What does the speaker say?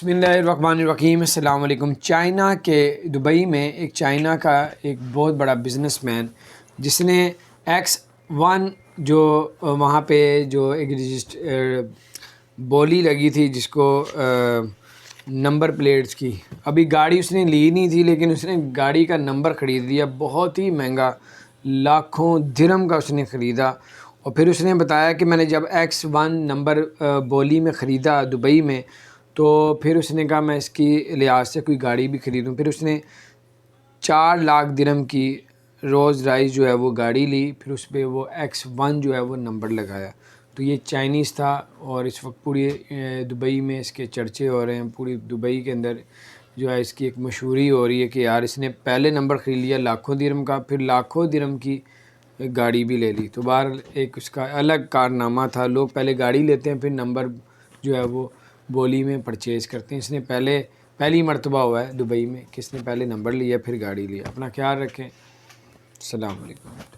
بسم اللہ الرحمن الرحیم۔ السلام علیکم۔ چائنا کے دبئی میں ایک چائنا کا ایک بہت بڑا بزنس مین جس نے X1 جو وہاں پہ جو ایک بولی لگی تھی جس کو نمبر پلیٹس کی، ابھی گاڑی اس نے لی نہیں تھی لیکن اس نے گاڑی کا نمبر خرید لیا، بہت ہی مہنگا، لاکھوں درہم کا اس نے خریدا۔ اور پھر اس نے بتایا کہ میں نے جب X1 نمبر بولی میں خریدا دبئی میں، تو پھر اس نے کہا میں اس کی لحاظ سے کوئی گاڑی بھی خریدوں۔ پھر اس نے 4 لاکھ درہم کی رولز رائس جو ہے وہ گاڑی لی، پھر اس پہ وہ X1 جو ہے وہ نمبر لگایا۔ تو یہ چائنیز تھا اور اس وقت پوری دبئی میں اس کے چرچے ہو رہے ہیں، پوری دبئی کے اندر جو ہے اس کی ایک مشہوری ہو رہی ہے کہ یار اس نے پہلے نمبر خرید لیا لاکھوں درہم کا، پھر لاکھوں درہم کی گاڑی بھی لے لی۔ تو بہرحال ایک اس کا الگ کارنامہ تھا، لوگ پہلے گاڑی لیتے ہیں پھر نمبر جو ہے وہ بولی میں پرچیز کرتے ہیں۔ اس نے پہلی مرتبہ ہوا ہے دبئی میں کہ اس نے پہلے نمبر لیا پھر گاڑی لیا۔ اپنا خیال رکھیں۔ السلام علیکم۔